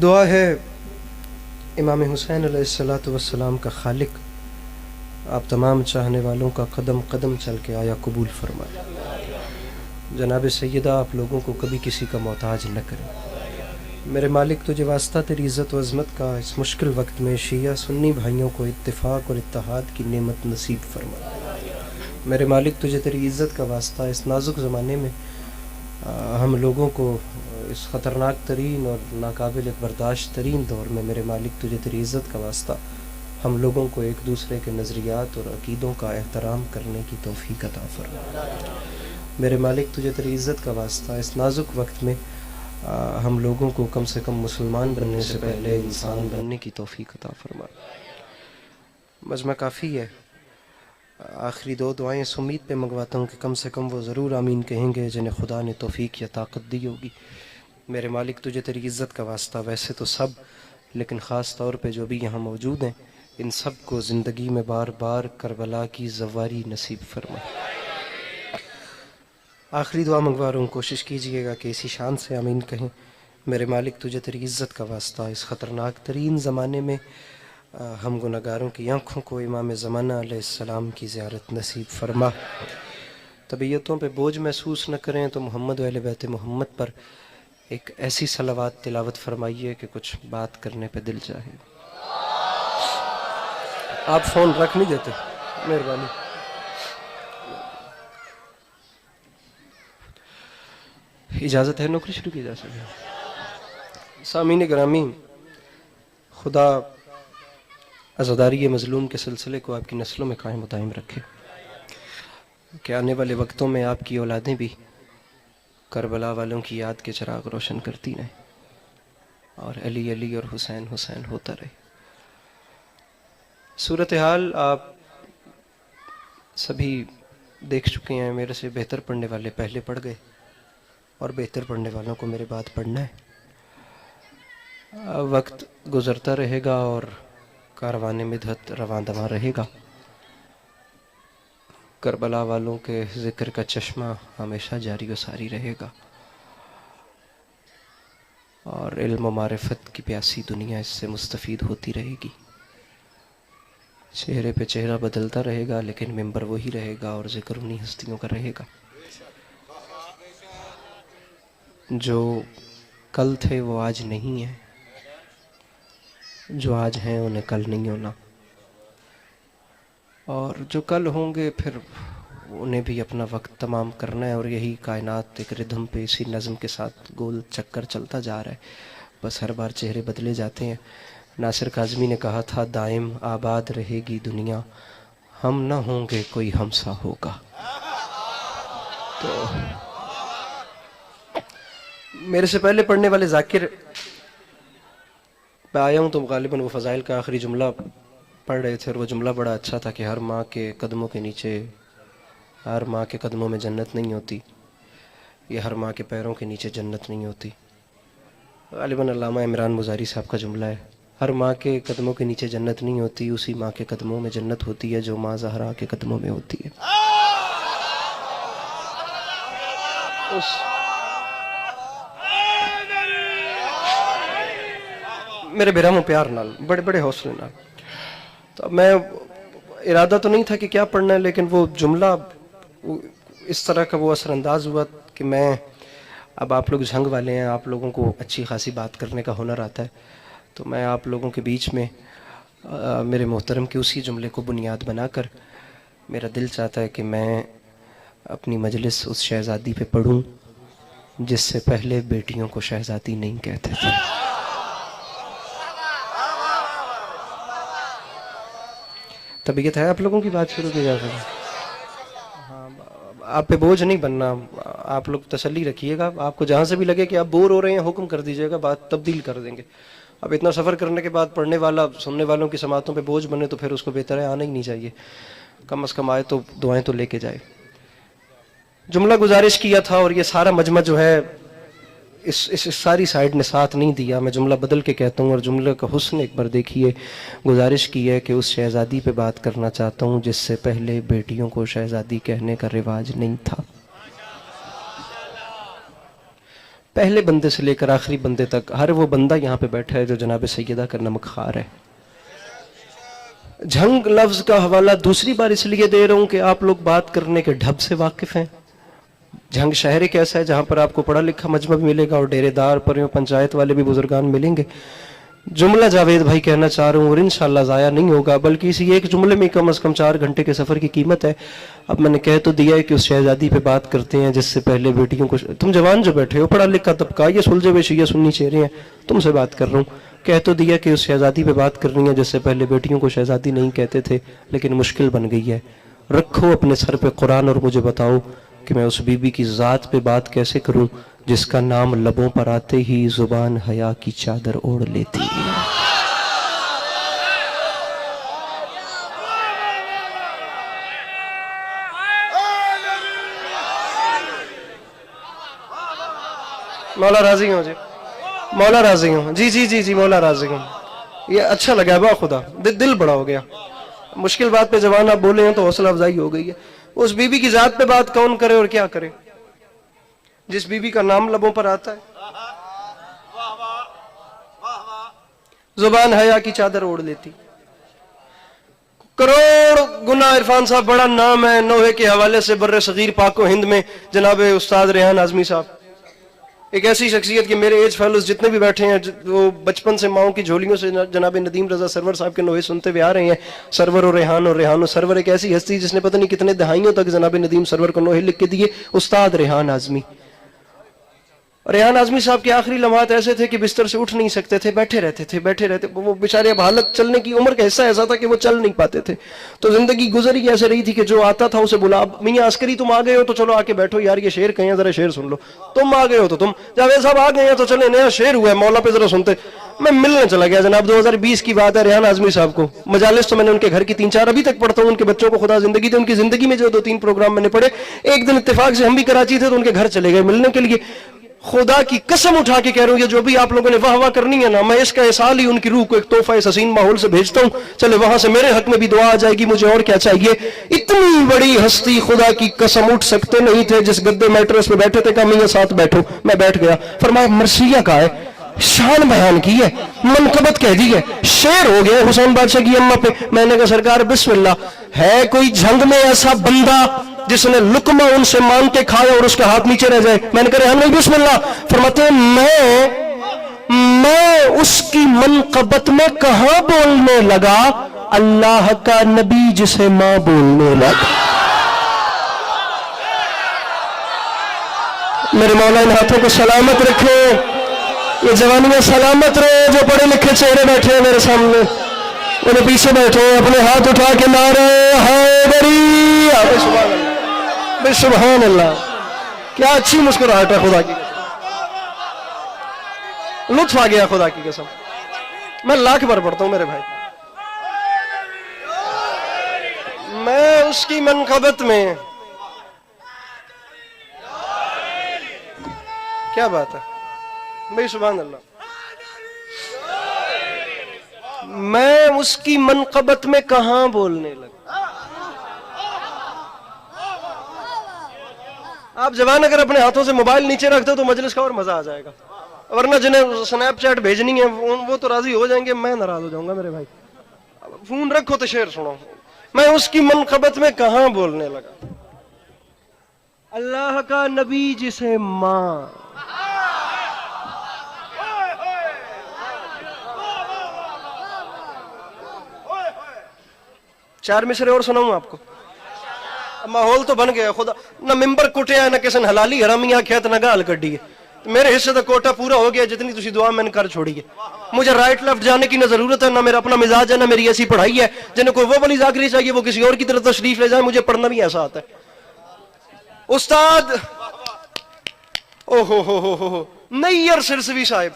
دعا ہے امام حسین علیہ الصلوۃ والسلام کا خالق آپ تمام چاہنے والوں کا قدم قدم چل کے آیا قبول فرمائے. جناب سیدہ آپ لوگوں کو کبھی کسی کا محتاج نہ کریں. میرے مالک تجھے واسطہ تیری عزت و عظمت کا اس مشکل وقت میں شیعہ سنی بھائیوں کو اتفاق اور اتحاد کی نعمت نصیب فرما. میرے مالک تجھے تیری عزت کا واسطہ اس نازک زمانے میں ہم لوگوں کو اس خطرناک ترین اور ناقابل برداشت ترین دور میں میرے مالک تجھے تیری عزت کا واسطہ ہم لوگوں کو ایک دوسرے کے نظریات اور عقیدوں کا احترام کرنے کی توفیق عطا فرما. میرے مالک تجھے تیری عزت کا واسطہ اس نازک وقت میں ہم لوگوں کو کم سے کم مسلمان بننے سے پہلے انسان بننے کی توفیق عطا فرما. مجمع کافی ہے. آخری دو دعائیں اس امید پہ منگواتا ہوں کہ کم سے کم وہ ضرور آمین کہیں گے جنہیں خدا نے توفیق یا طاقت دی ہوگی. میرے مالک تجھے تیری عزت کا واسطہ ویسے تو سب لیکن خاص طور پہ جو بھی یہاں موجود ہیں ان سب کو زندگی میں بار بار کربلا کی زواری نصیب فرما. آخری دعا منگوا رہا ہوں, کوشش کیجئے گا کہ اسی شان سے آمین کہیں. میرے مالک تجھے تیری عزت کا واسطہ اس خطرناک ترین زمانے میں ہم گناہگاروں کی آنکھوں کو امام زمانہ علیہ السلام کی زیارت نصیب فرما. طبیعتوں پہ بوجھ محسوس نہ کریں تو محمد و اہل بیت محمد پر ایک ایسی صلوات تلاوت فرمائیے کہ کچھ بات کرنے پہ دل چاہے. آپ فون رکھ نہیں دیتے, مہربانی. اجازت ہے نوکری شروع کی جا سکے. سامعین گرامی, خدا عزاداری مظلوم کے سلسلے کو آپ کی نسلوں میں قائم و دائم رکھے کہ آنے والے وقتوں میں آپ کی اولادیں بھی کربلا والوں کی یاد کے چراغ روشن کرتی رہیں اور علی علی اور حسین حسین ہوتا رہے. صورتحال آپ سبھی دیکھ چکے ہیں. میرے سے بہتر پڑھنے والے پہلے پڑھ گئے اور بہتر پڑھنے والوں کو میرے بعد پڑھنا ہے. وقت گزرتا رہے گا اور کاروان مدحت رواں دواں رہے گا. کربلا والوں کے ذکر کا چشمہ ہمیشہ جاری و ساری رہے گا اور علم و معرفت کی پیاسی دنیا اس سے مستفید ہوتی رہے گی. چہرے پہ چہرہ بدلتا رہے گا لیکن ممبر وہی رہے گا اور ذکر انہی ہستیوں کا رہے گا. جو کل تھے وہ آج نہیں ہیں, جو آج ہیں انہیں کل نہیں ہونا, اور جو کل ہوں گے پھر انہیں بھی اپنا وقت تمام کرنا ہے. اور یہی کائنات ایک ردھم پہ اسی نظم کے ساتھ گول چکر چلتا جا رہا ہے. بس ہر بار چہرے بدلے جاتے ہیں. ناصر کاظمی نے کہا تھا دائم آباد رہے گی دنیا, ہم نہ ہوں گے کوئی ہم سا ہوگا. تو میرے سے پہلے پڑھنے والے ذاکر میں آیا ہوں تو غالباً وہ فضائل کا آخری جملہ پڑھ رہے تھے اور وہ جملہ بڑا اچھا تھا کہ ہر ماں کے قدموں کے نیچے, ہر ماں کے قدموں میں جنت نہیں ہوتی, یہ ہر ماں کے پیروں کے نیچے جنت نہیں ہوتی. غالباً علامہ عمران مزاری صاحب کا جملہ ہے, ہر ماں کے قدموں کے نیچے جنت نہیں ہوتی, اسی ماں کے قدموں میں جنت ہوتی ہے جو ماں زہرا کے قدموں میں ہوتی ہے. میرے برہم و پیار نال, بڑے بڑے حوصلے نال. تو میں ارادہ تو نہیں تھا کہ کیا پڑھنا ہے, لیکن وہ جملہ اس طرح کا وہ اثر انداز ہوا کہ میں, اب آپ لوگ جھنگ والے ہیں, آپ لوگوں کو اچھی خاصی بات کرنے کا ہنر آتا ہے, تو میں آپ لوگوں کے بیچ میں میرے محترم کے اسی جملے کو بنیاد بنا کر میرا دل چاہتا ہے کہ میں اپنی مجلس اس شہزادی پہ پڑھوں جس سے پہلے بیٹیوں کو شہزادی نہیں کہتے تھے. طبیعت ہے آپ لوگوں کی بات شروع کی جا سکے. ہاں, آپ پہ بوجھ نہیں بننا, آپ لوگ تسلی رکھیے گا. آپ کو جہاں سے بھی لگے کہ آپ بور ہو رہے ہیں حکم کر دیجئے گا, بات تبدیل کر دیں گے. اب اتنا سفر کرنے کے بعد پڑھنے والا سننے والوں کی سماعتوں پہ بوجھ بنے تو پھر اس کو بہتر ہے آنا ہی نہیں چاہیے. کم از کم آئے تو دعائیں تو لے کے جائے. جملہ گزارش کیا تھا اور یہ سارا مجمع جو ہے اس ساری سائیڈ نے ساتھ نہیں دیا. میں جملہ بدل کے کہتا ہوں اور جملے کا حسن ایک بار دیکھیے. گزارش کی ہے کہ اس شہزادی پہ بات کرنا چاہتا ہوں جس سے پہلے بیٹیوں کو شہزادی کہنے کا رواج نہیں تھا. پہلے بندے سے لے کر آخری بندے تک ہر وہ بندہ یہاں پہ بیٹھا ہے جو جناب سیدہ کا نمک خوار ہے. جھنگ لفظ کا حوالہ دوسری بار اس لیے دے رہا ہوں کہ آپ لوگ بات کرنے کے ڈھب سے واقف ہیں. جھنگ شہر ایک ایسا ہے جہاں پر آپ کو پڑھا لکھا مجمع بھی ملے گا اور ڈیرے دار پریوں پنچایت والے بھی بزرگان ملیں گے. جملہ جاوید بھائی کہنا چاہ رہا ہوں اور انشاءاللہ ضائع نہیں ہوگا، بلکہ اسی ایک جملے میں کم از کم 4 گھنٹے کے سفر کی قیمت ہے. اب میں نے کہہ تو دیا ہے کہ اس شہزادی پہ بات کرتے ہیں جس سے پہلے بیٹیوں کو، تم جوان جو بیٹھے ہو پڑھا لکھا طبقہ، یہ سلجھے ہوئے شیعہ سنی چہرے ہیں، تم سے بات کر رہا ہوں. کہہ تو دیا کہ اس شہزادی پہ بات کرنی ہے جس سے پہلے بیٹیوں کو شہزادی نہیں کہتے تھے، لیکن مشکل بن گئی ہے. رکھو اپنے سر پہ قرآن اور مجھے بتاؤ کہ میں اس بی بی کی ذات پہ بات کیسے کروں جس کا نام لبوں پر آتے ہی زبان حیا کی چادر اوڑھ لیتی ہے. مولا راضی ہوں جی، مولا راضی ہوں جی جی جی جی مولا راضی ہوں. یہ اچھا لگا با خدا، دل بڑا ہو گیا. مشکل بات پہ جوان آپ بولے ہیں تو حوصلہ افزائی ہو گئی ہے. اس بی بی کی ذات پہ بات کون کرے اور کیا کرے جس بی بی کا نام لبوں پر آتا ہے، زبان حیا کی چادر اوڑھ لیتی. کروڑ گنا عرفان صاحب بڑا نام ہے نوحے کے حوالے سے بر صغیر پاک و ہند میں. جناب استاد ریحان اعظمی صاحب ایک ایسی شخصیت کہ میرے ایج فیلوز جتنے بھی بیٹھے ہیں وہ بچپن سے ماؤں کی جھولیوں سے جناب ندیم رضا سرور صاحب کے نوحے سنتے ہوئے آ رہے ہیں. سرور و ریحان و سرور ایک ایسی ہستی جس نے پتہ نہیں کتنے دہائیوں تک جناب ندیم سرور کو نوحے لکھ کے دیے. استاد ریحان اعظمی، ریحان اعظمی صاحب کے آخری لمحات ایسے تھے کہ بستر سے اٹھ نہیں سکتے تھے، بیٹھے رہتے. وہ بیچارے اب حالت چلنے کی عمر کا حصہ ایسا تھا کہ وہ چل نہیں پاتے تھے. تو زندگی گزر ہی ایسے رہی تھی کہ جو آتا تھا اسے بلا، میاں عسکری تم آ گئے ہو تو چلو آ کے بیٹھو یار، یہ شعر کہیں ذرا شعر سن لو. تم آ گئے ہو تو تم، جاوید صاحب آ گئے ہیں تو چلے نیا شعر ہوا ہے مولا پہ ذرا سنتے. میں ملنے چلا گیا جناب، 2020 کی بات ہے. ریحان اعظمی صاحب کو مجالس تو میں نے ان کے گھر کی 3-4 ابھی تک پڑھتا ہوں. ان کے بچوں کو خدا زندگی دے، ان کی زندگی میں جو 2-3 پروگرام میں نے پڑھے. ایک دن اتفاق سے ہم بھی کراچی تھے تو ان کے گھر چلے گئے ملنے کے لیے. خدا کی قسم اٹھا کے کہہ رہا ہوں یہ جو بھی آپ لوگوں نے واہ واہ کرنی ہے نا، میں اس کا احسال ہی ان کی روح کو ایک تحفہ اس حسین ماحول سے بھیجتا ہوں. چلے وہاں سے میرے حق میں بھی دعا آ جائے گی، مجھے اور کیا چاہیے. اتنی بڑی ہستی خدا کی قسم اٹھ سکتے نہیں تھے. جس گدے میٹرس پہ بیٹھے تھے کہا میاں ساتھ بیٹھو، میں بیٹھ گیا. فرمایا مرثیہ کا ہے، شان بیان کی ہے، منقبت کہہ دی ہے، شعر ہو گیا حسین بادشاہ کی اماں پہ. میں نے کہا سرکار بسم اللہ، ہے کوئی جنگ میں ایسا بندہ جس نے لقمہ ان سے مانگ کے کھایا اور اس کا ہاتھ نیچے رہ جائے؟ میں نے کہا ریحان بھائی بسم اللہ. فرماتے ہیں میں اس کی منقبت میں کہاں بولنے لگا، اللہ کا نبی جسے ماں بولنے لگا. میرے مولا ان ہاتھوں کو سلامت رکھے، یہ جوانی میں سلامت رہے. جو پڑھے لکھے چہرے بیٹھے ہیں میرے سامنے، انہیں پیچھے بیٹھے اپنے ہاتھ اٹھا کے نعرہ حیدری. سبحان اللہ، کیا اچھی مسکراہٹ ہے خدا کی قسم. لطف آ گیا خدا کی قسم. میں لاکھ بار پڑھتا ہوں میرے بھائی. میں اس کی منقبت میں، کیا بات ہے بھائی، سبحان اللہ. میں اس کی منقبت میں کہاں بولنے لگا. آپ جوان اگر اپنے ہاتھوں سے موبائل نیچے رکھتے ہو تو مجلس کا اور مزہ آ جائے گا، ورنہ جنہیں سنیپ چیٹ بھیجنی ہے وہ تو راضی ہو جائیں گے، میں ناراض ہو جاؤں گا میرے بھائی. فون رکھو تو شعر سنو. میں اس کی منقبت میں کہاں بولنے لگا، اللہ کا نبی جسے ماں. چار مصرے اور سناؤں آپ کو. ماحول تو بن گیا خدا، نہ ممبر کٹیا نہ کسی نے حلالی حرامی آکھیا نہ گال کڈی ہے. میرے حصے کا کوٹا پورا ہو گیا، جتنی تسی دعا میں نے کر چھوڑی ہے. مجھے رائٹ لیفٹ جانے کی نہ ضرورت ہے، نہ میرا اپنا مزاج ہے، نہ میری ایسی پڑھائی ہے. جنہیں کوئی وہ والی ذاکری چاہیے وہ کسی اور کی طرف تشریف لے جائے، مجھے پڑھنا بھی ایسا آتا ہے. استاد او نیر سرسوی صاحب،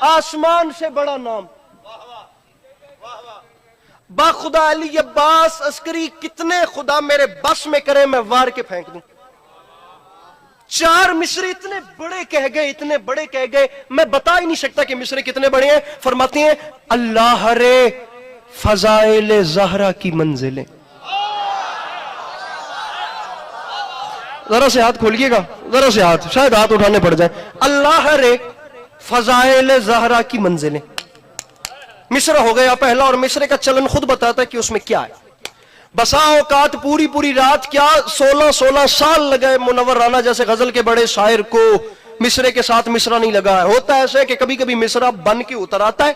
آسمان سے بڑا نام، با خدا علی عباس عسکری، کتنے خدا میرے بس میں کرے میں وار کے پھینک دوں. 4 مصرے اتنے بڑے کہہ گئے، اتنے بڑے کہہ گئے، میں بتا ہی نہیں سکتا کہ مصرے کتنے بڑے ہیں. فرماتے ہیں اللہ رے فضائل زہرا کی منزلیں. ذرا سے ہاتھ کھولیے گا, ذرا سے ہاتھ, شاید ہاتھ اٹھانے پڑ جائے. اللہ رے فضائل زہرا کی منزلیں. مصرع ہو گیا پہلا, اور مصرع کا چلن خود بتاتا ہے کہ اس میں کیا ہے. بسا اوقات پوری رات کیا 16 سال لگے منور رانا جیسے غزل کے بڑے شاعر کو مصرع کے ساتھ مصرع نہیں لگا ہے. ہوتا ہے ایسے کہ کبھی کبھی مصرع بن کے اتر آتا ہے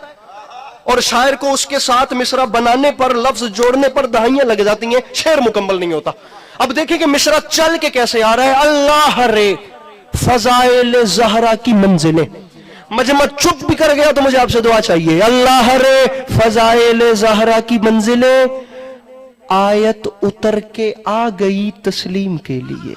اور شاعر کو اس کے ساتھ مصرع بنانے پر, لفظ جوڑنے پر دہائیاں لگ جاتی ہیں, شعر مکمل نہیں ہوتا. اب دیکھیں کہ مصرع چل کے کیسے آ رہا ہے. اللہ رے فضائل زہرا کی منزلیں. مجمع چپ بھی کر گیا تو مجھے آپ سے دعا چاہیے. اللہ رے فضائل زہرا کی منزلیں, آیت اتر کے آ گئی تسلیم کے لیے.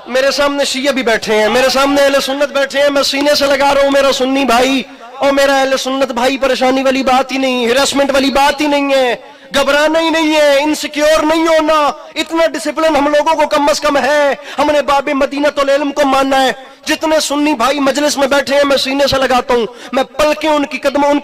میرے سامنے شیعہ بھی بیٹھے ہیں, میرے سامنے اہل سنت بیٹھے ہیں, میں سینے سے لگا رہا ہوں میرا سنی بھائی اور میرا اہل سنت بھائی, پریشانی والی بات ہی نہیں, ہراسمنٹ والی بات ہی نہیں ہے, گھبرانا ہی نہیں ہے, انسیکیور نہیں ہونا. اتنا ڈسپلن ہم لوگوں کو کم از کم ہے. ہم نے باب مدینۃ العلم کو ماننا ہے. جتنے سنی بھائی مجلس میں بیٹھے ہیں میں سینے سے لگاتا ہوں, میں پلکیں ان کے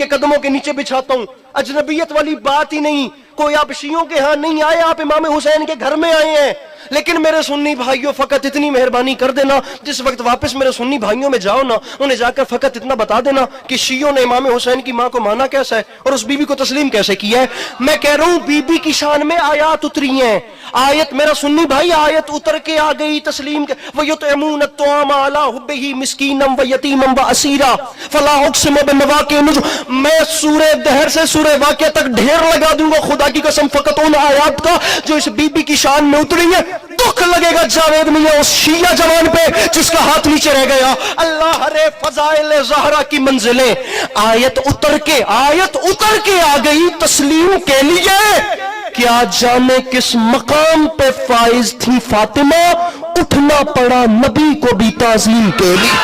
قدموں کے نیچے بچھاتا ہوں. اجنبیت والی بات ہی نہیں. کوئی آپ شیعوں کے ہاں نہیں آئے, آپ امام حسین کے گھر میں آئے ہیں. لیکن میرے سنی بھائیوں فقط اتنی مہربانی کر دینا, جس وقت واپس میرے سنی بھائیوں میں جاؤ نا, انہیں جا کر فقط اتنا بتا دینا کہ شیعوں نے امام حسین کی ماں کو مانا کیسا ہے اور اس بی بی کو تسلیم کیسے کیا ہے. میں کہہ رہا ہوں بی بی کی شان میں آیات اتری ہیں. آیت میرا سنی بھائی آیت اتر کے آ گئی تسلیم کے. وَيُطْعِمُونَ الطَّعَامَ عَلَىٰ حُبِّهِ مِسْكِينًا وَيَتِيمًا وَأَسِيرًا فَلَا أُقْسِمُ بِمَوَاقِعِ النُّجُومِ. میں سورہ دہر سے سورہ واقعہ تک ڈھیر لگا دوں گا خدا کی قسم فقط ان آیات کا جو اس بی بی کی شان میں اتری ہے. دکھ لگے گا جاوید میاں اس شیعہ جوان پہ جس کا ہاتھ نیچے رہ گیا. اللہ رے فضائل زہرا کی منزلیں, آیت اتر کے آ گئی تسلیم کے لیے. کیا جانے کس مقام پہ فائز تھی فاطمہ, اٹھنا پڑا نبی کو بھی تعظیم کے لیے.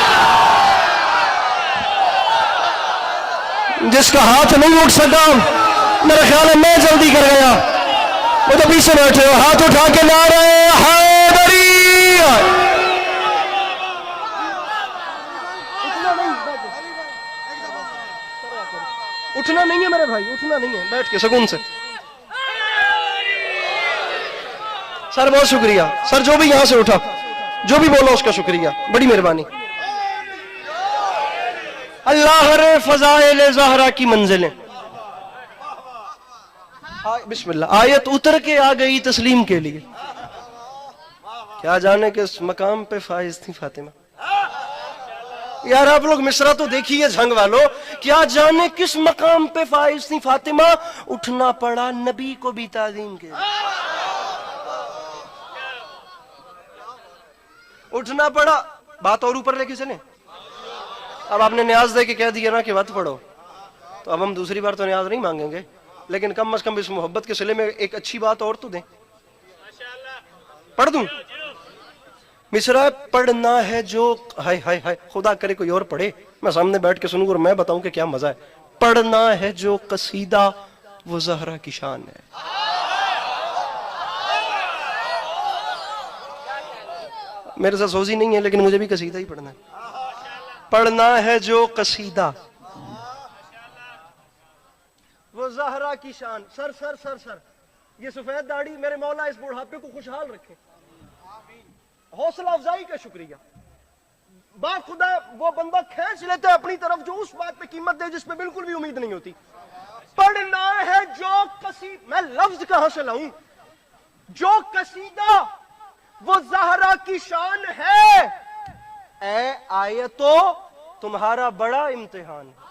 جس کا ہاتھ نہیں اٹھ سکا میرا خیال ہے میں جلدی کر گیا, وہ تو پیچھے بیٹھے ہو, ہاتھ اٹھا کے نعرہ حیدری. اٹھنا نہیں ہے میرے بھائی, اٹھنا نہیں ہے, بیٹھ کے سکون سے. سر بہت شکریہ سر, جو بھی یہاں سے اٹھا جو بھی بولا اس کا شکریہ, بڑی مہربانی. اللہ رے فضائل زہرا کی منزلیں. بسم اللہ. آیت اتر کے آ گئی تسلیم کے لیے. کیا جانے کس مقام پہ فائز تھی فاطمہ. یار آپ لوگ مصرع تو دیکھیے جھنگ والو. کیا جانے کس مقام پہ فائز تھی فاطمہ, اٹھنا پڑا نبی کو بھی تعظیم کے لیے. اٹھنا پڑا. بات اور اوپر لے کے چلیں. اب آپ نے نیاز دے کے کہہ دیا نا کہ وقت پڑھو, تو اب ہم دوسری بار تو نیاز نہیں مانگیں گے, لیکن کم از کم اس محبت کے صلے میں ایک اچھی بات اور تو دیں. پڑھ دوں مصرع پڑھنا ہے جو ہائے ہائے ہائے, خدا کرے کوئی اور پڑھے, میں سامنے بیٹھ کے سنوں اور میں بتاؤں کہ کیا مزہ ہے. پڑھنا ہے جو قصیدہ وہ زہرا کی شان ہے. میرے ساتھ سوزی نہیں ہے لیکن مجھے بھی قصیدہ ہی پڑھنا ہے. پڑھنا ہے جو قصیدہ وہ زہرا کی شان. سر سر سر سر یہ سفید داڑھی میرے مولا اس بڑھاپے کو خوشحال رکھے. حوصلہ افزائی کا شکریہ. بات خدا وہ بندہ کھینچ لیتا ہے اپنی طرف جو اس بات پہ قیمت دے جس پہ بالکل بھی امید نہیں ہوتی. پڑھنا ہے جو قصیدہ, میں لفظ کہاں سے لاؤں, جو قصیدہ وہ زہرا کی شان ہے. اے آیتو تمہارا بڑا امتحان ہے.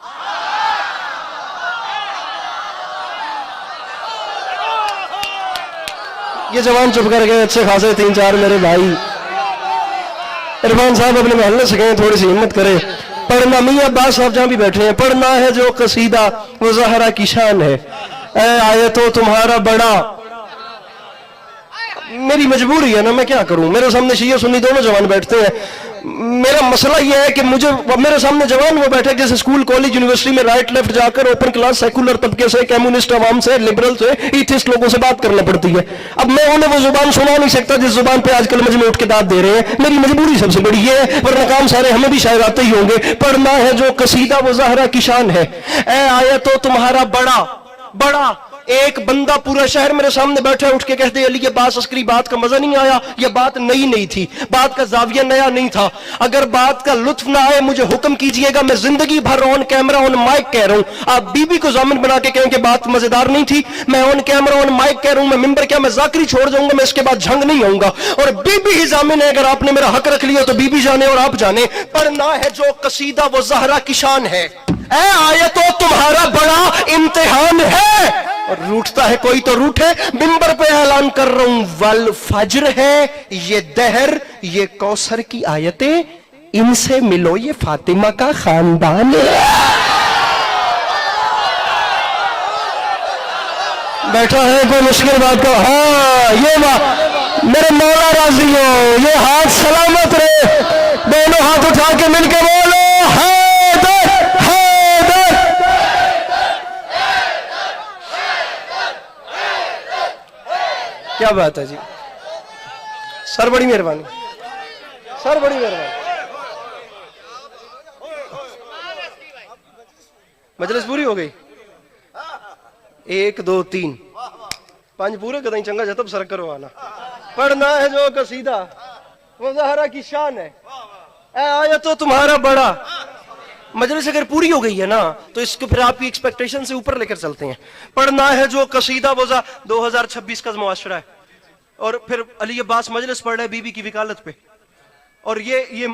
یہ جوان چپ کر گئے اچھے خاصے 3-4 میرے بھائی. عرفان صاحب اپنے محلے سے گئے, تھوڑی سی ہمت کرے. پڑھنا میاں عباس صاحب جہاں بھی بیٹھے ہیں, پڑھنا ہے جو قصیدہ وہ زہرا کی شان ہے. اے آیتو تمہارا بڑا. میری مجبوری ہے نا, میں کیا کروں. میرے سامنے شیعہ سنی دونوں جوان بیٹھتے ہیں. میرا مسئلہ یہ ہے کہ مجھے میرے سامنے جوان وہ بیٹھے جیسے اسکول کالج یونیورسٹی میں رائٹ لیفٹ جا کر اوپن کلاس سیکولر طبقے سے, کمیونسٹ عوام سے, لبرل سے, ایتھسٹ لوگوں سے بات کرنا پڑتی ہے. اب میں انہیں وہ زبان سنا نہیں سکتا جس زبان پہ آج کل مجمع اٹھ کے داد دے رہے ہیں. میری مجبوری سب سے بڑی یہ ہے, ورنہ کام سارے ہمیں بھی شاید آتے ہی ہوں گے. پڑھنا ہے جو قصیدہ وہ زہرا کی شان ہے. اے آیتو تمہارا بڑا بڑا ایک بندہ پورا شہر میرے سامنے بیٹھا اٹھ کے کہتے علی عباس عسکری بات کا مزہ نہیں آیا، یہ بات نئی نہیں تھی، بات کا زاویہ نیا نہیں تھا، اگر بات کا لطف نہ آئے مجھے حکم کیجئے گا، میں زندگی بھر آن کیمرہ آن مائک کہہ رہا ہوں، آپ بی بی کو ضامن بنا کے کہیں کہ بات مزیدار نہیں تھی، میں آن کیمرہ آن مائک کہہ رہا ہوں، میں ممبر کیا میں ذاکری چھوڑ جاؤں گا، میں اس کے بعد جھنگ نہیں آؤں گا، اور بی بی ہی ضامن ہے، اگر آپ نے میرا حق رکھ لیا تو بی بی جانے اور آپ جانے، پڑھنا ہے جو قصیدہ وہ زہرا کی شان ہے، اے آیتو تمہارا بڑا امتحان ہے، اور روٹتا ہے کوئی تو روٹے، ممبر پہ اعلان کر رہا ہوں والفجر ہے، یہ دہر، یہ کوثر کی آیتیں، ان سے ملو، یہ فاطمہ کا خاندان ہے۔ بیٹھا ہے کوئی مشکل بات کو، ہاں یہ بات میرے مولا راضی ہو، یہ ہاتھ سلامت رہے، دونوں ہاتھ اٹھا کے مل کے بولو حیدر حیدر۔ کیا بات ہے جی، سر بڑی مہربانی، سر بڑی مہربانی۔ مجلس پوری ہو گئی، 1 2 3 5 پورے کدیں چنگا جتب سر کرو آنا، پڑھنا ہے جو قصیدہ وہ زہرا کی شان ہے، اے آیتو تمہارا بڑا۔ مجلس اگر پوری ہو گئی ہے نا تو اس کو پھر آپ کی ایکسپیکٹیشن سے اوپر لے کر چلتے ہیں، پڑھنا ہے جو قصیدہ وہ 2026 کا معاشرہ ہے، اور پھر علی عباس مجلس پڑھ رہے بی بی کی وکالت پہ، اور یہ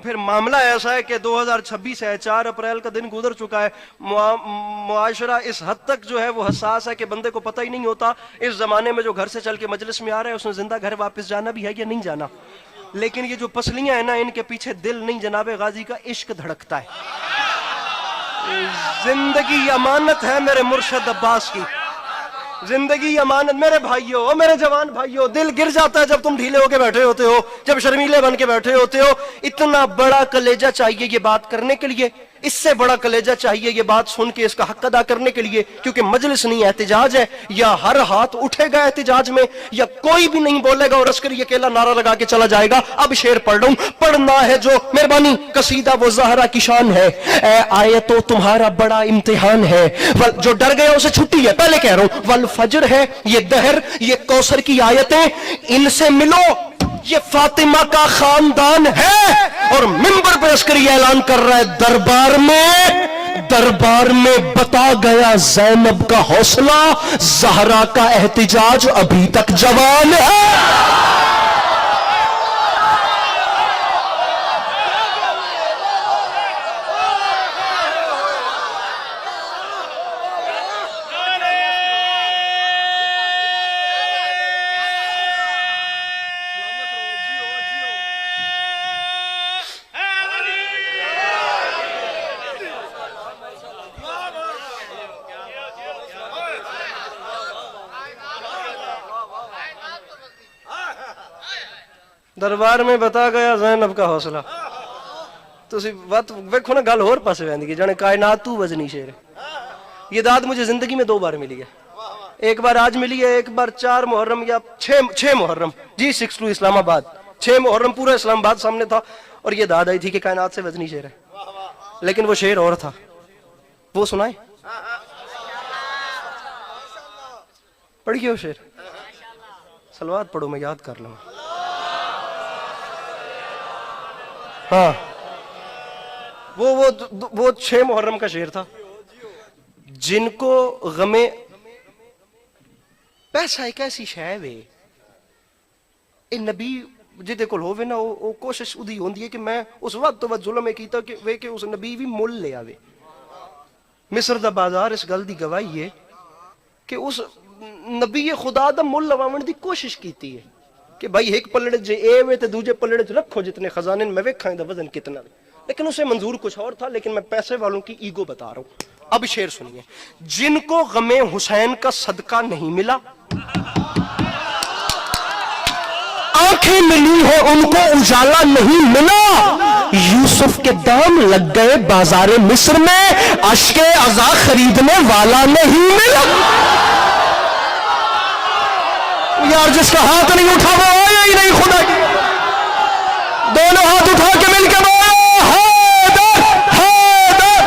پھر معاملہ ایسا ہے کہ 2026 ہے، 4 اپریل کا دن گزر چکا ہے، معاشرہ اس حد تک جو ہے وہ حساس ہے کہ بندے کو پتہ ہی نہیں ہوتا اس زمانے میں جو گھر سے چل کے مجلس میں آ رہا ہے اس نے زندہ گھر واپس جانا بھی ہے یا نہیں جانا، لیکن یہ جو پسلیاں ہیں نا ان کے پیچھے دل نہیں جناب غازی کا عشق دھڑکتا ہے۔ زندگی امانت ہے میرے مرشد عباس کی، زندگی امانت میرے بھائیوں اور میرے جوان بھائیوں، دل گر جاتا ہے جب تم ڈھیلے ہو کے بیٹھے ہوتے ہو، جب شرمیلے بن کے بیٹھے ہوتے ہو، اتنا بڑا کلیجہ چاہیے یہ بات کرنے کے لیے، اس سے بڑا کلیجہ چاہیے یہ بات سن کے اس کا حق ادا کرنے کے لیے، کیونکہ مجلس نہیں احتجاج ہے، یا ہر ہاتھ اٹھے گا احتجاج میں یا کوئی بھی نہیں بولے گا اور عسکری اکیلا نعرہ لگا کے چلا جائے گا۔ اب شعر پڑھ رہا ہوں، پڑھنا ہے جو مہربانی قصیدہ وہ زہرا کی شان ہے، اے آیتو تمہارا بڑا امتحان ہے، جو ڈر گیا اسے چھٹی ہے، پہلے کہہ رہا ہوں والفجر ہے، یہ دہر، یہ کوثر کی آیتیں، ان سے ملو، یہ فاطمہ کا خاندان ہے، اور منبر پہ عسکری اعلان کر رہا ہے دربار میں بتا گیا زینب کا حوصلہ، زہرا کا احتجاج ابھی تک جوان ہے۔ دربار میں بتا گیا زینب کا حوصلہ، تسی وقت ویکھو نا گل اور پاسے ویندی جانے کائنات تو وزنی شعر ہے۔ یہ داد مجھے زندگی میں 2 بار ملی ہے، ایک بار آج ملی ہے، ایک بار 4 محرم یا 6 محرم جی 62 اسلام آباد، 6 محرم پورا اسلام آباد سامنے تھا، اور یہ داد آئی تھی کہ کائنات سے وزنی شعر ہے، لیکن وہ شعر اور تھا، وہ سنائیں پڑھیے وہ شعر، صلوات پڑھو میں یاد کر لوں۔ ہاں وہ 6 محرم کا شعر تھا، جن کو غمے پیسہ ایک ایسی شے وے، اے نبی جدے کول ہووے نا او کوشش ادی ہوندی ہے کہ میں اس وقت تو ظلم کیتا کہ وے کہ اس نبی بھی مول لے آوے۔ مصر دا بازار اس گل دی گواہی ہے کہ اس نبی خدا دا مول لواون دی کوشش کیتی ہے کہ بھائی ایک پلڑے جے اے وے تے دوجے پلڑے چ رکھو جتنے خزانے میں ویکھاں دا وزن کتنا ہے، لیکن اسے منظور کچھ اور تھا، لیکن میں پیسے والوں کی ایگو بتا رہا ہوں۔ اب شعر سنیے، جن کو غم حسین کا صدقہ نہیں ملا، آنکھیں ملی ہو ان کو اجالا نہیں ملا، یوسف کے دام لگ گئے بازار مصر میں، اشک عزا خریدنے والا نہیں ملا۔ یار جس کا ہاتھ نہیں اٹھا وہ آیا ہی نہیں خدا کی، دونوں ہاتھ اٹھا کے مل کے بولو حیدر حیدر۔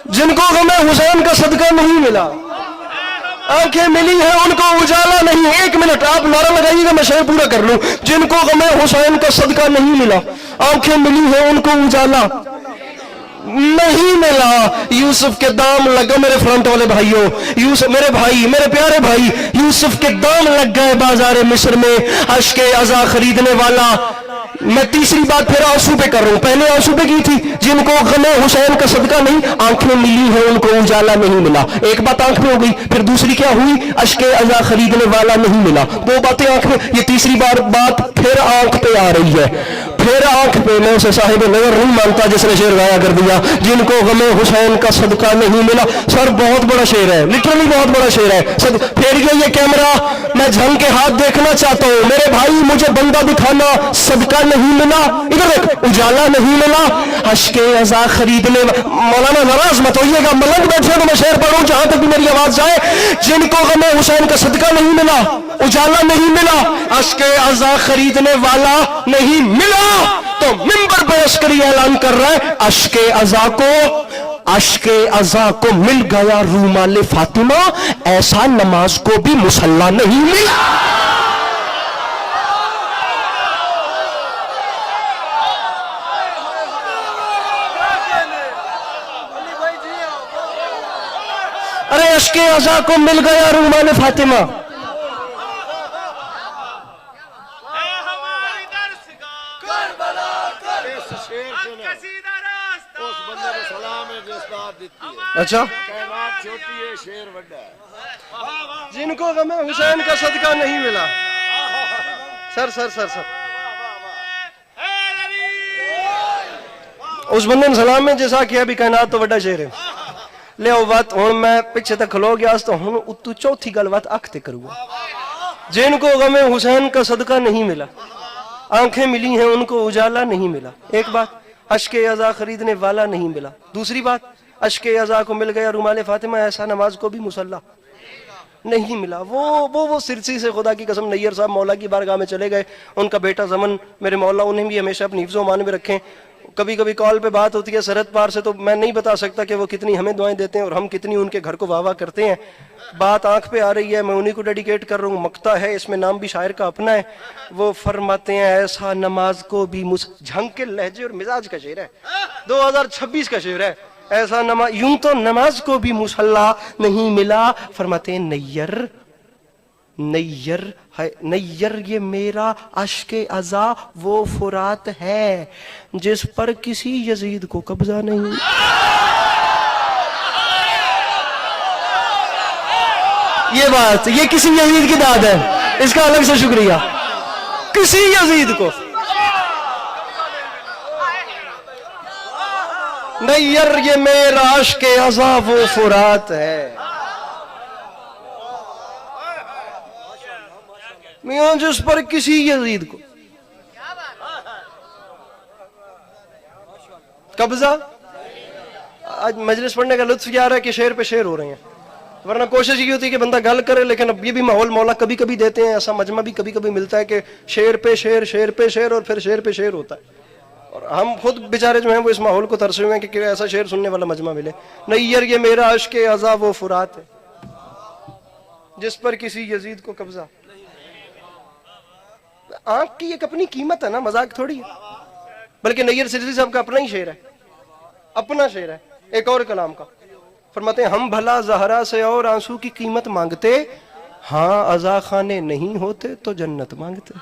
جن کو غم حسین کا صدقہ نہیں ملا، آنکھیں ملی ہیں ان کو اجالا نہیں. 1 منٹ آپ نعرہ لگائیے گا، میں شعر پورا کر لوں. جن کو غم حسین کا صدقہ نہیں ملا، آنکھیں ملی ہیں ان کو اجالا نہیں ملا. یوسف کے دام لگا میرے فرنٹ والے بھائیوں، یوسف میرے بھائی، میرے پیارے بھائی، یوسف کے دام لگ گئے بازار مصر میں اشک عزا خریدنے والا. میں تیسری بات پھر آنسو پہ کر رہا ہوں، پہلے آنسو پہ کی تھی. جن کو غم حسین کا صدقہ نہیں، آنکھیں ملی ہیں ان کو اجالا نہیں ملا. ایک بات آنکھ میں ہو گئی، پھر دوسری کیا ہوئی؟ اشک عزا خریدنے والا نہیں ملا. 2 باتیں آنکھ میں، یہ تیسری بات پھر آنکھ پہ آ رہی ہے، پھر آنکھ پہ. میں اسے صاحب نظر نہیں مانتا جس نے شعر گایا کر دیا، جن کو غم حسین کا صدقہ نہیں ملا. سر بہت بڑا شعر ہے، لٹرلی بہت بڑا شعر ہے. پھر یہ کیمرہ میں جھنگ کے ہاتھ دیکھنا چاہتا ہوں. میرے بھائی مجھے بندہ دکھانا، صدقہ نہیں ملا. ادھر دیکھ، اجالا نہیں ملا. اشک عزا خریدنے، مولانا ناراض مت ہوئیے گا، ملنگ بیٹھے تو میں شعر پڑھوں جہاں تک بھی میری آواز جائے. جن کو غم حسین کا صدقہ نہیں ملا، اجالا نہیں ملا، اشک عزا خریدنے والا نہیں ملا. تو منبر پہ عسکری اعلان کر رہا ہے، اشک عزا کو مل گیا رومال فاطمہ، ایسا نماز کو بھی مصلی نہیں ملا. ارے اشک عزا کو مل گیا رومال فاطمہ. اچھا، جن کو غم حسین کا صدقہ نہیں ملا. سر اس بندے نے سلام میں جیسا کیا بھی کائنات تو وڈا شعر ہے. لے او بات ہوں میں پیچھے تک کھلو گیا تو ہوں اتو چوتھی گل بات اکھ تے کروں. جن کو غم حسین کا صدقہ نہیں ملا، آنکھیں ملی ہیں ان کو اجالا نہیں ملا. ایک بات، اشک عزا خریدنے والا نہیں ملا. دوسری بات، اشک عزا کو مل گیا رومال فاطمہ، ایسا نماز کو بھی مصلی نہیں ملا. وہ سرسی سے خدا کی قسم نیر صاحب مولا کی بارگاہ میں چلے گئے. ان کا بیٹا زمن میرے مولا انہیں بھی ہمیشہ اپنی حفظ و امان میں رکھیں. کبھی کبھی کال پہ بات ہوتی ہے سرحد پار سے، تو میں نہیں بتا سکتا کہ وہ کتنی ہمیں دعائیں دیتے ہیں اور ہم کتنی ان کے گھر کو واہ واہ کرتے ہیں. بات آنکھ پہ آ رہی ہے، میں انہی کو ڈیڈیکیٹ کر رہا ہوں. مقطع ہے، اس میں نام بھی شاعر کا اپنا ہے. وہ فرماتے ہیں ایسا نماز کو بھی جھنگ کے لہجے اور مزاج کا شعر ہے، 2026 کا شعر ہے. ایسا نماز، یوں تو نماز کو بھی مصلی نہیں ملا. فرماتے ہیں نیر یہ میرا اشک عزا وہ فرات ہے جس پر کسی یزید کو قبضہ نہیں. یہ بات، یہ کسی یزید کی داد ہے، اس کا الگ سے شکریہ. کسی یزید کو نیر یہ میرا عشق عزا وہ فرات ہے، میاں جس پر کسی یزید کو قبضہ. آج مجلس پڑھنے کا لطف یہ آ رہا ہے کہ شعر پہ شعر ہو رہے ہیں، ورنہ کوشش یہ ہوتی ہے کہ بندہ گل کرے. لیکن اب یہ بھی ماحول مولا کبھی کبھی دیتے ہیں، ایسا مجمع بھی کبھی کبھی ملتا ہے کہ شعر پہ شعر، شعر پہ شعر اور پھر شعر پہ شعر ہوتا ہے. اور ہم خود بیچارے جو ہیں وہ اس ماحول کو ترسے ہوئے ہیں کہ ایسا شعر سننے والا مجمع ملے. نیر یہ میرا عشق عزا وہ فرات ہے جس پر کسی یزید کو قبضہ. آنکھ کی ایک اپنی قیمت ہے نا، مذاق تھوڑی ہے. بلکہ نیر سرسی صاحب کا اپنا ہی شعر ہے، اپنا شعر ہے ایک اور کلام کا. فرماتے ہیں ہم بھلا زہرا سے اور آنسو کی قیمت مانگتے، ہاں عزا خانے نہیں ہوتے تو جنت مانگتے.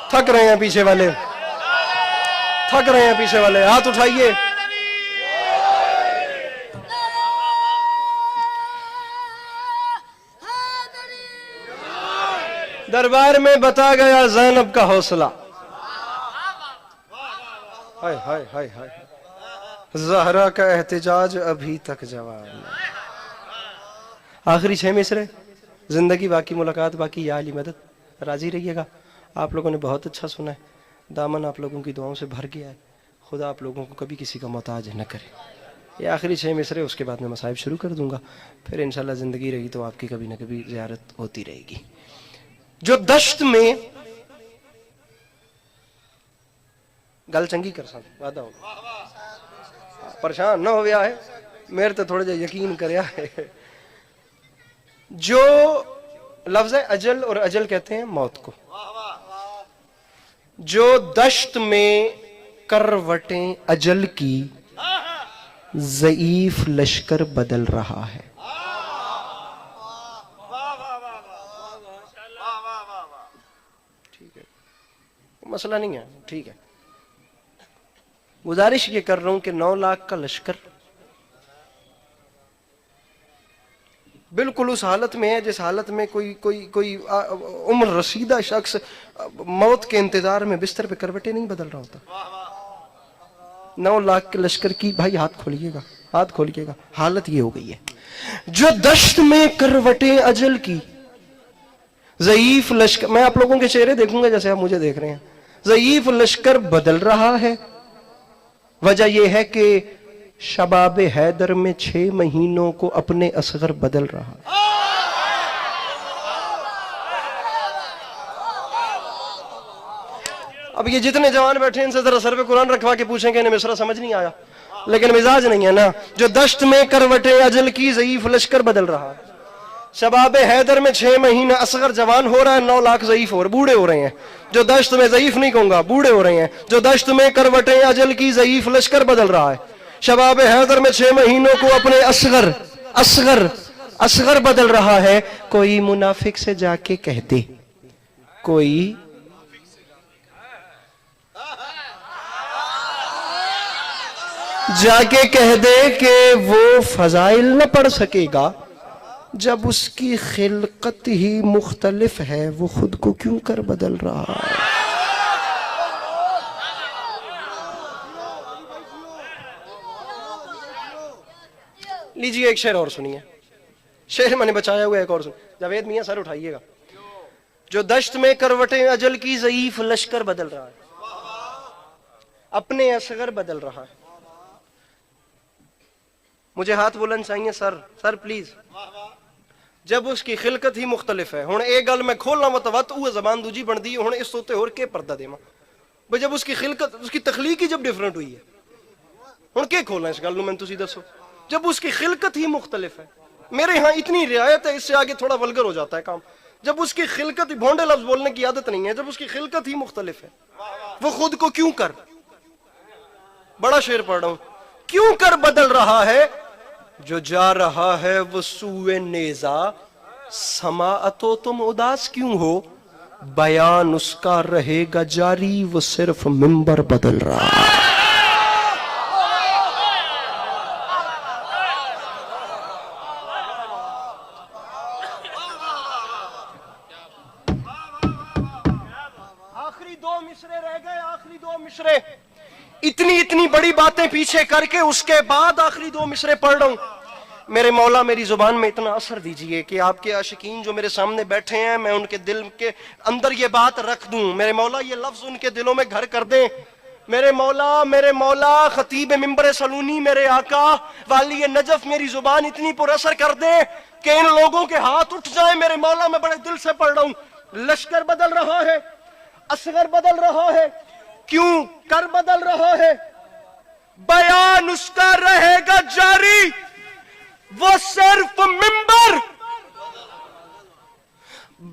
تھک رہے ہیں پیچھے والے، تھک رہے ہیں پیچھے والے، ہاتھ اٹھائیے. دربار میں بتا گیا زینب کا حوصلہ، ہائے ہائے ہائے ہائے، زہرا کا احتجاج ابھی تک جواب نہیں. آخری 6 مصرے، زندگی باقی، ملاقات باقی، یا علی مدد. راضی رہیے گا. آپ لوگوں نے بہت اچھا سنا ہے، دامن آپ لوگوں کی دعاؤں سے بھر گیا ہے. خدا آپ لوگوں کو کبھی کسی کا محتاج نہ کرے. یہ آخری 6 مصرے، اس کے بعد میں مصائب شروع کر دوں گا. پھر انشاءاللہ زندگی رہی تو آپ کی کبھی نہ کبھی زیارت ہوتی رہے گی. جو دشت میں گل چنگی کر سان وعدہ ہو پریشان نہ ہویا ہے میرے تے تھوڑا جا یقین کریا ہے. جو لفظ اجل اور اجل کہتے ہیں موت کو, جو دشت میں کروٹیں اجل کی ضعیف لشکر بدل رہا ہے. ٹھیک ہے مسئلہ نہیں ہے, ٹھیک ہے. گزارش یہ کر رہا ہوں کہ 9 لاکھ کا لشکر بالکل اس حالت میں ہے جس حالت میں کوئی عمر رسیدہ شخص موت کے انتظار میں بستر پہ کروٹیں نہیں بدل رہا ہوتا. 9 لاکھ کے لشکر کی بھائی ہاتھ کھولیے گا, حالت یہ ہو گئی ہے. جو دشت میں کروٹیں اجل کی ضعیف لشکر, میں آپ لوگوں کے چہرے دیکھوں گا جیسے آپ مجھے دیکھ رہے ہیں, ضعیف لشکر بدل رہا ہے. وجہ یہ ہے کہ شباب حیدر میں 6 مہینوں کو اپنے اصغر بدل رہا ہے. اب یہ جتنے جوان بیٹھے ان سے ذرا سر پہ قرآن رکھوا کے پوچھیں کہ انہیں مصرع سمجھ نہیں آیا, لیکن مزاج نہیں ہے نا. جو دشت میں کروٹیں اجل کی ضعیف لشکر بدل رہا ہے. شباب حیدر میں 6 مہینے اصغر جوان ہو رہا ہے, 9 لاکھ ضعیف ہو رہے, بوڑھے ہو رہے ہیں. جو دشت میں ضعیف نہیں کہوں گا, بوڑھے ہو رہے ہیں. جو دشت میں کروٹیں اجل کی ضعیف لشکر بدل رہا ہے. شباب حیدر میں 6 مہینوں کو اپنے اصغر بدل رہا ہے. کوئی منافق سے جا کے کہہ دے, کوئی جا کے کہہ دے کہ وہ فضائل نہ پڑھ سکے گا جب اس کی خلقت ہی مختلف ہے, وہ خود کو کیوں کر بدل رہا ہے. لیجیے ایک شعر اور سنیے, شعر میں نے بچایا ہوا ایک اور سنیے. جاوید میاں سر اٹھائیے گا. جو دشت میں کروٹیں اجل کی ضعیف لشکر بدل رہا ہے, اپنے اصغر بدل رہا ہے. مجھے ہاتھ بلند چاہیے سر پلیز. جب اس کی خلقت ہی مختلف ہے, ہن ایک گل میں کھولنا متوت وہ زبان دوجی بن دی, ہن اس توتے اور کے پردہ دیواں بھئی جب اس کی خلقت, اس کی تخلیق ہی جب ڈیفرنٹ ہوئی ہے, ہن کے کھولنا اس گل نو, میں تسی دسو. جب اس کی خلقت ہی مختلف ہے, میرے ہاں اتنی رعایت ہے, اس سے آگے تھوڑا ولگر ہو جاتا ہے کام. جب اس کی خلقت, بھونڈے لفظ بولنے کی عادت نہیں ہے, جب اس کی خلقت ہی مختلف ہے, وہ خود کو کیوں کر, بڑا شعر پڑھ رہا ہوں, کیوں کر بدل رہا ہے. جو جا رہا ہے وہ سوئے نیزا, سماعتو تم اداس کیوں ہو, بیان اس کا رہے گا جاری, وہ صرف منبر بدل رہا ہے. آخری 2 مصرے رہ گئے, آخری 2 مصرے. اتنی بڑی باتیں پیچھے کر کے اس کے بعد آخری 2 مصرے پڑھ رہا ہوں. میرے مولا میری زبان میں اتنا اثر دیجئے کہ آپ کے عاشقین جو میرے سامنے بیٹھے ہیں, میں ان کے دل کے اندر یہ بات رکھ دوں. میرے مولا یہ لفظ ان کے دلوں میں گھر کر دیں. میرے مولا خطیب ممبر سلونی, میرے آقا والی نجف, میری زبان اتنی پر اثر کر دیں کہ ان لوگوں کے ہاتھ اٹھ جائیں. میرے مولا میں بڑے دل سے پڑھ رہا ہوں. لشکر بدل رہا ہے, اصغر بدل رہا ہے, کیوں کر بدل رہا ہے, بیان اس کا رہے گا جاری, وہ صرف منبر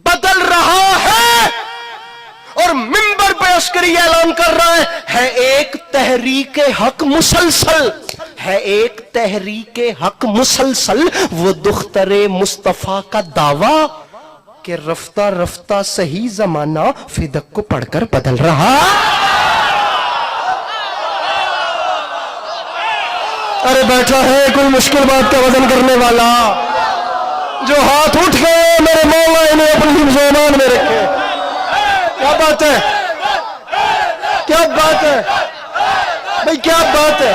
بدل رہا ہے. اور منبر پہ عسکری اعلان کر رہا ہے ایک تحریک حق مسلسل, ہے ایک تحریک حق مسلسل. وہ دختر مصطفیٰ کا دعویٰ کہ رفتہ رفتہ صحیح زمانہ فدق کو پڑھ کر بدل رہا. ارے بیٹھا ہے کوئی مشکل بات کا وزن کرنے والا, جو ہاتھ اٹھ گئے میرے مولا انہیں اپنی زبان میں رکھے. کیا بات ہے, کیا بات ہے بھئی, کیا بات ہے.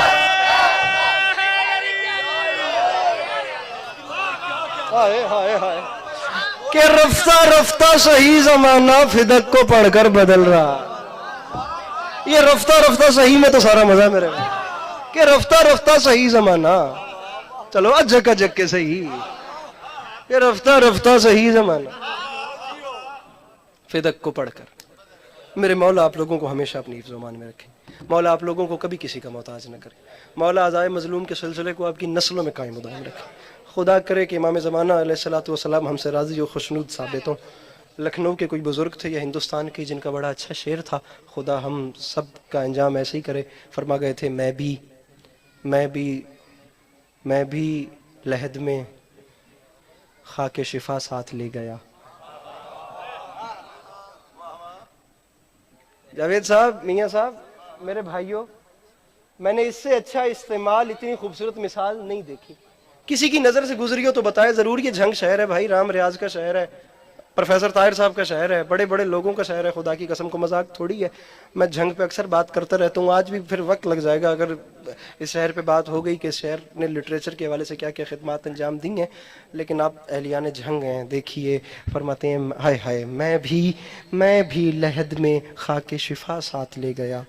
ہائے ہائے ہائے, کہ رفتہ رفتہ صحیح زمانہ فدق کو پڑھ کر بدل رہا. یہ رفتہ رفتہ صحیح میں تو سارا مزہ میرے میں, کہ رفتہ رفتہ صحیح زمانہ, چلو اجک اجک کے صحیح, کہ رفتہ رفتہ صحیح زمانہ فدق کو پڑھ کر. میرے مولا آپ لوگوں کو ہمیشہ اپنی حفظ و امان میں رکھیں. مولا آپ لوگوں کو کبھی کسی کا محتاج نہ کرے. مولا عزائے مظلوم کے سلسلے کو آپ کی نسلوں میں قائم و دائم رکھے. خدا کرے کہ امام زمانہ علیہ الصلوۃ والسلام ہم سے راضی و خوشنود ثابت ہوں. لکھنؤ کے کوئی بزرگ تھے یا ہندوستان کے جن کا بڑا اچھا شعر تھا، خدا ہم سب کا انجام ایسے ہی کرے. فرما گئے تھے میں بھی لحد میں خاک شفا ساتھ لے گیا. جاوید صاحب، میاں صاحب، میرے بھائیوں، میں نے اس سے اچھا استعمال، اتنی خوبصورت مثال نہیں دیکھی. کسی کی نظر سے گزری ہو تو بتائے ضرور. یہ جھنگ شہر ہے بھائی، رام ریاض کا شہر ہے، پروفیسر طاہر صاحب کا شہر ہے، بڑے بڑے لوگوں کا شہر ہے. خدا کی قسم کو مذاق تھوڑی ہے. میں جھنگ پہ اکثر بات کرتا رہتا ہوں، آج بھی پھر وقت لگ جائے گا اگر اس شہر پہ بات ہو گئی کہ اس شہر نے لٹریچر کے حوالے سے کیا کیا خدمات انجام دی ہیں. لیکن آپ اہلیان جھنگ ہیں، دیکھیے فرماتے ہیں ہائے ہائے میں بھی لحد میں خاک شفا ساتھ لے گیا،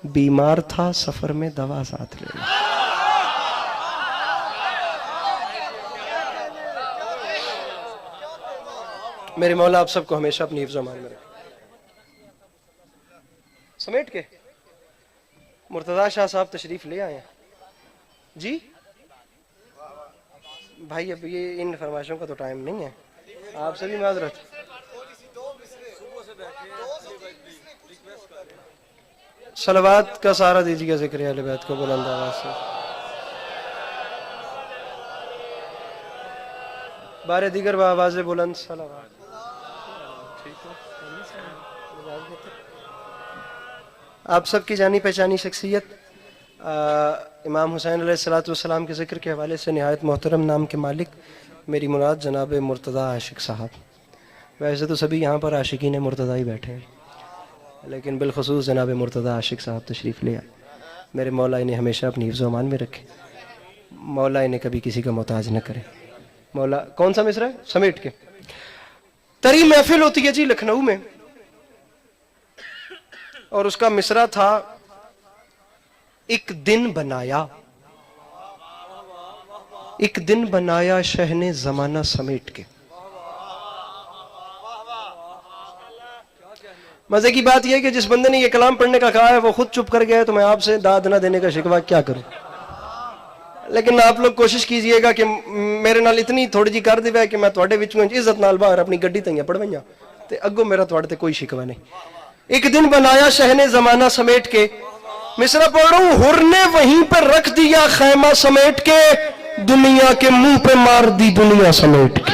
بیمار تھا سفر میں دوا ساتھ لے گیا. میرے مولا آپ سب کو ہمیشہ اپنی حفظ و امان میں رکھے. سمیٹ کے مرتضی شاہ صاحب تشریف لے آئے ہیں جی. بھائی اب یہ ان فرمائشوں کا تو ٹائم نہیں ہے، آپ سے بھی معذرت. صلوات کا سہارا دیجیے گا ذکر اہل بیت کو بلند آواز سے. بارے دیگر بآواز بلند صلوات. آپ سب کی جانی پہچانی شخصیت امام حسین علیہ الصلوۃ والسلام کے ذکر کے حوالے سے نہایت محترم نام کے مالک میری مراد جناب مرتضی عاشق صاحب. ویسے تو سبھی یہاں پر عاشقین مرتضی ہی بیٹھے ہیں، لیکن بالخصوص جناب مرتضی عاشق صاحب تشریف لے آئے. میرے مولا انہیں ہمیشہ اپنی حفظ و امان میں رکھے، مولا انہیں کبھی کسی کا محتاج نہ کرے. مولا کون سا مصرع ہے؟ سمیٹ کے. تری محفل ہوتی ہے جی لکھنؤ میں، اور اس کا مصرع تھا ایک دن بنایا شہ نے زمانہ سمیٹ کے. مزے کی بات یہ ہے کہ جس بندے نے یہ کلام پڑھنے کا کہا ہے وہ خود چپ کر گیا ہے، تو میں آپ سے داد نہ دینے کا شکوہ کیا کروں. لیکن آپ لوگ کوشش کیجئے گا کہ میرے نال اتنی تھوڑی جی کر دیوے کہ میں تواڈے وچوں عزت نال باہر اپنی گڈی تیاں پڑھوائیاں تے اگوں میرا تواڈے تے کوئی شکوہ نہیں. ایک دن بنایا شہ نے زمانہ سمیٹ کے، مصرع پڑھ رہا ہوں. حر نے وہیں پر رکھ دیا خیمہ سمیٹ کے، دنیا کے منہ پہ مار دی دنیا سمیٹ کے.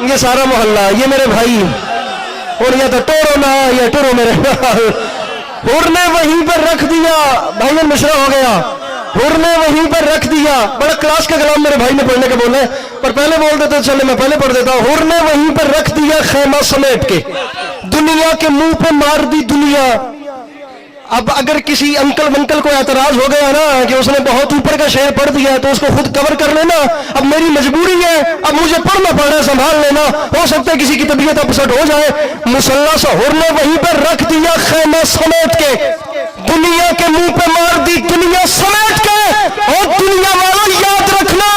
یہ سارا محلہ، یہ میرے بھائی، اور یا تو ٹورو نہ یا ٹورو میرے. حر نے وہیں پر رکھ دیا، بھائی مصرع ہو گیا. حر نے وہیں پر رکھ دیا، بڑا کلاس کا کلام میرے بھائی نے پڑھنے کا بولا ہے، پر پہلے بول دیتے چلے میں پہلے پڑھ دیتا ہوں. حر نے وہیں پر رکھ دیا خیمہ سمیٹ کے، دنیا کے منہ پہ مار دی دنیا. اب اگر کسی انکل ونکل کو اعتراض ہو گیا نا کہ اس نے بہت اوپر کا شعر پڑھ دیا ہے تو اس کو خود کور کر لینا. اب میری مجبوری ہے، اب مجھے پڑھنا پڑ رہا ہے، سنبھال لینا. ہو سکتا ہے کسی کی طبیعت اپسٹ ہو جائے. مسلح سے حر نے وہیں پر رکھ دیا خیمہ سمیٹ کے، دنیا کے منہ پہ مار دی دنیا سمیٹ کے. اور دنیا والوں یاد رکھنا،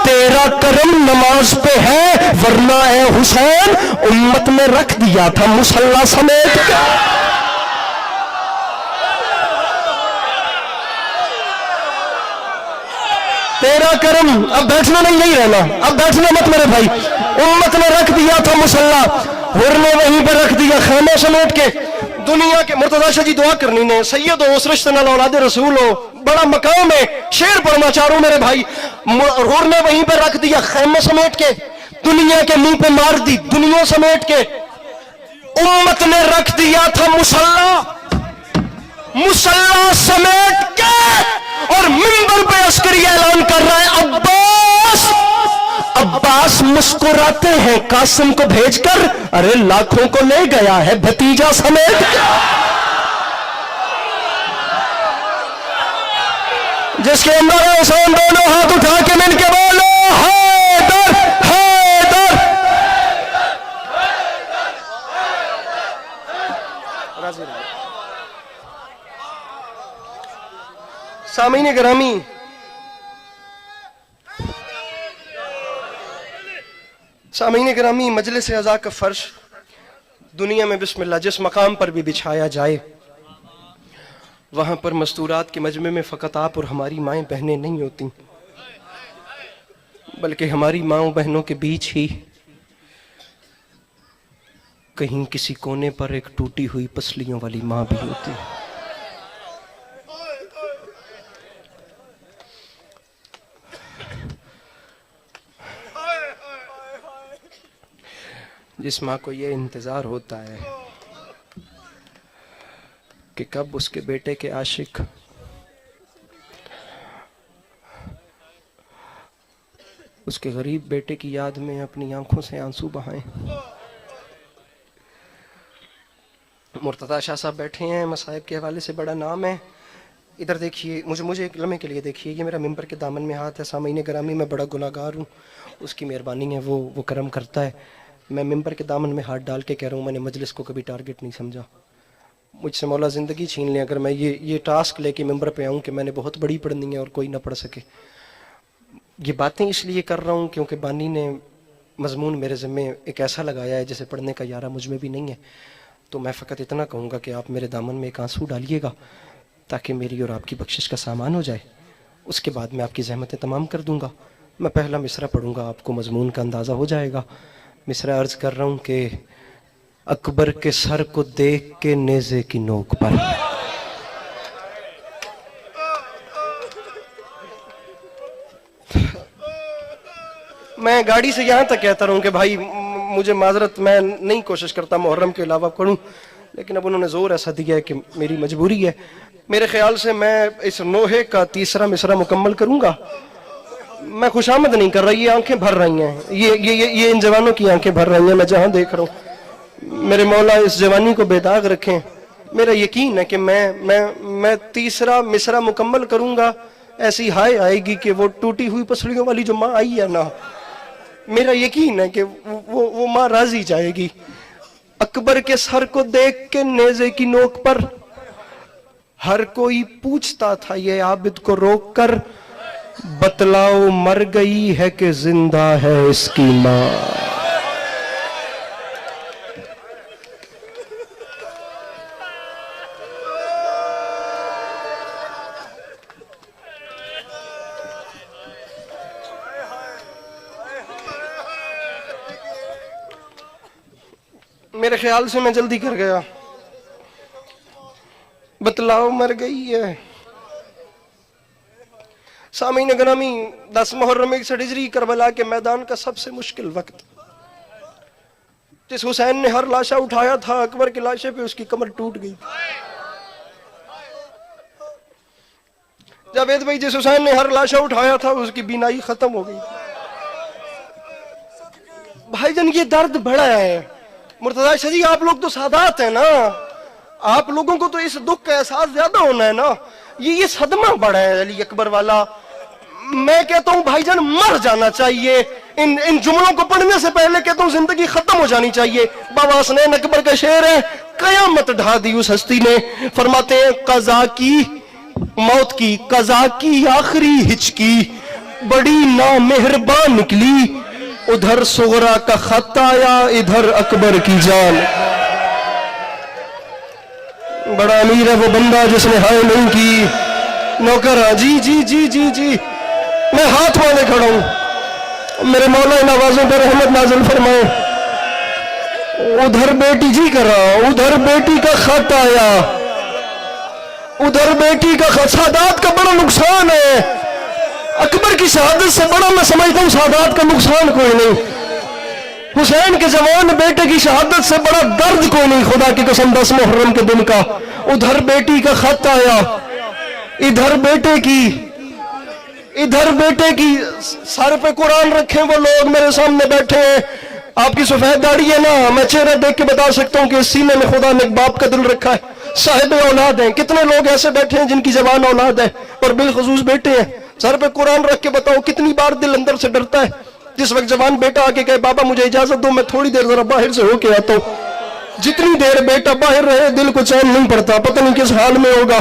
تیرا کرم نماز پہ ہے، ورنہ اے حسین امت نے رکھ دیا تھا مسلح سمیٹ کے. تیرا کرم. اب بیٹھنا نہیں رہنا، اب بیٹھنا مت میرے بھائی. امت نے رکھ دیا تھا مسلح، حر نے وہیں پر رکھ دیا خیمہ سمیٹ کے. دنیا کے مرتضی شاہ جی دعا کرنی نے، سید ہو اس رشتے نال اولاد رسول ہو، بڑا مقام ہے. شعر پڑھنا چاہ رہا ہوں میرے بھائی. حر نے وہیں پر رکھ دیا خیمہ سمیٹ کے، دنیا کے منہ پہ مار دی دنیا سمیٹ کے. امت نے رکھ دیا تھا مسلح سمیٹ کے. اور منبر پہ عسکری اعلان کر رہا ہے عباس مسکراتے ہیں قاسم کو بھیج کر، ارے لاکھوں کو لے گیا ہے بھتیجا سمیٹ کے. جس کے اندر ہے حسین، دونوں ہاتھ اٹھا کے مل کے بولو حیدر حیدر. سامعین گرامی، سامعین گرامی، مجلس عزا کا فرش دنیا میں بسم اللہ جس مقام پر بھی بچھایا جائے وہاں پر مستورات کے مجمع میں فقط آپ اور ہماری مائیں بہنیں نہیں ہوتی، بلکہ ہماری ماؤں بہنوں کے بیچ ہی کہیں کسی کونے پر ایک ٹوٹی ہوئی پسلیوں والی ماں بھی ہوتی ہے۔ جس ماں کو یہ انتظار ہوتا ہے کہ کب اس کے بیٹے کے عاشق اس کے غریب بیٹے کی یاد میں اپنی آنکھوں سے آنسو بہائیں۔ مرتضیٰ شاہ صاحب بیٹھے ہیں، مصائب کے حوالے سے بڑا نام ہے۔ ادھر دیکھیے، مجھے ایک لمحے کے لیے دیکھیے، یہ میرا ممبر کے دامن میں ہاتھ ہے۔ سامعین گرامی، میں بڑا گناہ گار ہوں، اس کی مہربانی ہے، وہ کرم کرتا ہے۔ میں ممبر کے دامن میں ہاتھ ڈال کے کہہ رہا ہوں، میں نے مجلس کو کبھی ٹارگٹ نہیں سمجھا۔ مجھ سے مولا زندگی چھین لیں اگر میں یہ ٹاسک لے کے ممبر پہ آؤں کہ میں نے بہت بڑی پڑھنی ہے اور کوئی نہ پڑھ سکے۔ یہ باتیں اس لیے کر رہا ہوں کیونکہ بانی نے مضمون میرے ذمے ایک ایسا لگایا ہے جسے پڑھنے کا یارہ مجھ میں بھی نہیں ہے۔ تو میں فقط اتنا کہوں گا کہ آپ میرے دامن میں ایک آنسو ڈالیے گا تاکہ میری اور آپ کی بخشش کا سامان ہو جائے۔ اس کے بعد میں آپ کی زحمتیں تمام کر دوں گا۔ میں پہلا مصرع پڑھوں گا، آپ کو مضمون کا اندازہ ہو جائے گا۔ مصرع عرض کر رہا ہوں کہ اکبر کے سر کو دیکھ کے نیزے کی نوک پر میں گاڑی سے یہاں تک کہتا رہوں کہ بھائی مجھے معذرت، میں نہیں کوشش کرتا محرم کے علاوہ پڑھوں، لیکن اب انہوں نے زور ایسا دیا ہے کہ میری مجبوری ہے۔ میرے خیال سے میں اس نوحے کا تیسرا مصرع مکمل کروں گا۔ میں خوشامد نہیں کر رہا، یہ آنکھیں بھر رہی ہیں، یہ ان جوانوں کی آنکھیں بھر رہی ہیں۔ میں جہاں دیکھ رہا ہوں، میرے مولا اس جوانی کو بے داغ رکھیں۔ میرا یقین ہے کہ میں تیسرا مصرع مکمل کروں گا، ایسی ہائے آئے گی کہ وہ ٹوٹی ہوئی پسلیوں والی جو ماں آئی ہے نا، میرا یقین ہے کہ وہ ماں راضی جائے گی۔ اکبر کے سر کو دیکھ کے نیزے کی نوک پر ہر کوئی پوچھتا تھا یہ عابد کو روک کر، بتلاؤ مر گئی ہے کہ زندہ ہے اس کی ماں۔ میرے خیال سے میں جلدی کر گیا۔ بتلاؤ مر گئی ہے۔ سامعین گرامی، 10 محرم 61 ہجری کربلا کے میدان کا سب سے مشکل وقت، جس حسین نے ہر لاشا اٹھایا تھا، اکبر کے لاشے پہ اس کی کمر ٹوٹ گئی۔ جاوید بھائی، جس حسین نے ہر لاشا اٹھایا تھا اس کی بینائی ختم ہو گئی۔ بھائی جان، یہ درد بڑا ہے۔ مرتضیٰ شاہ جی، آپ لوگ تو سادات ہیں نا، آپ لوگوں کو تو اس دکھ کا احساس زیادہ ہونا ہے نا۔ یہ صدمہ بڑا ہے علی اکبر والا۔ میں کہتا ہوں بھائی جان مر جانا چاہیے، ان جملوں کو پڑھنے سے پہلے کہتا ہوں زندگی ختم ہو جانی چاہیے۔ بابا حسنین اکبر کا شعر ہے، قیامت ڈھا دی اس ہستی نے۔ فرماتے ہیں قضا کی موت کی، قضا کی آخری ہچکی، بڑی نامہربان نکلی، ادھر صغرا کا خط آیا، ادھر اکبر کی جان۔ بڑا امیر ہے وہ بندہ جس نے ہائے نہیں کی۔ نوکر، جی جی جی جی جی، میں ہاتھ باندھے کھڑا ہوں، میرے مولا ان آوازوں پر رحمت نازل فرمائے۔ ادھر بیٹی جی کرا، ادھر بیٹی کا خط آیا، ادھر بیٹی کا خط۔ سادات کا بڑا نقصان ہے، اکبر کی شہادت سے بڑا میں سمجھتا ہوں سادات کا نقصان کوئی نہیں۔ حسین کے جوان بیٹے کی شہادت سے بڑا درد کوئی نہیں، خدا کی قسم 10 محرم کے دن کا۔ ادھر بیٹی کا خط آیا، ادھر بیٹے کی سر پہ قرآن رکھے وہ لوگ میرے سامنے بیٹھے ہیں۔ آپ کی سفید داڑھی ہے نا، میں چہرہ دیکھ کے بتا سکتا ہوں کہ اس سینے میں خدا نے ایک باپ کا دل رکھا ہے، صاحب اولاد ہیں۔ کتنے لوگ ایسے بیٹھے ہیں جن کی جوان اولاد ہے اور بالخصوص بیٹے ہیں، سر پہ قرآن رکھ کے بتاؤ کتنی بار دل اندر سے ڈرتا ہے جس وقت جوان بیٹا آ کے کہے بابا مجھے اجازت دو، میں تھوڑی دیر ذرا باہر سے ہو کے آتا ہوں۔ جتنی دیر بیٹا باہر رہے دل کو چین نہیں پڑتا، پتہ نہیں کس حال میں ہوگا۔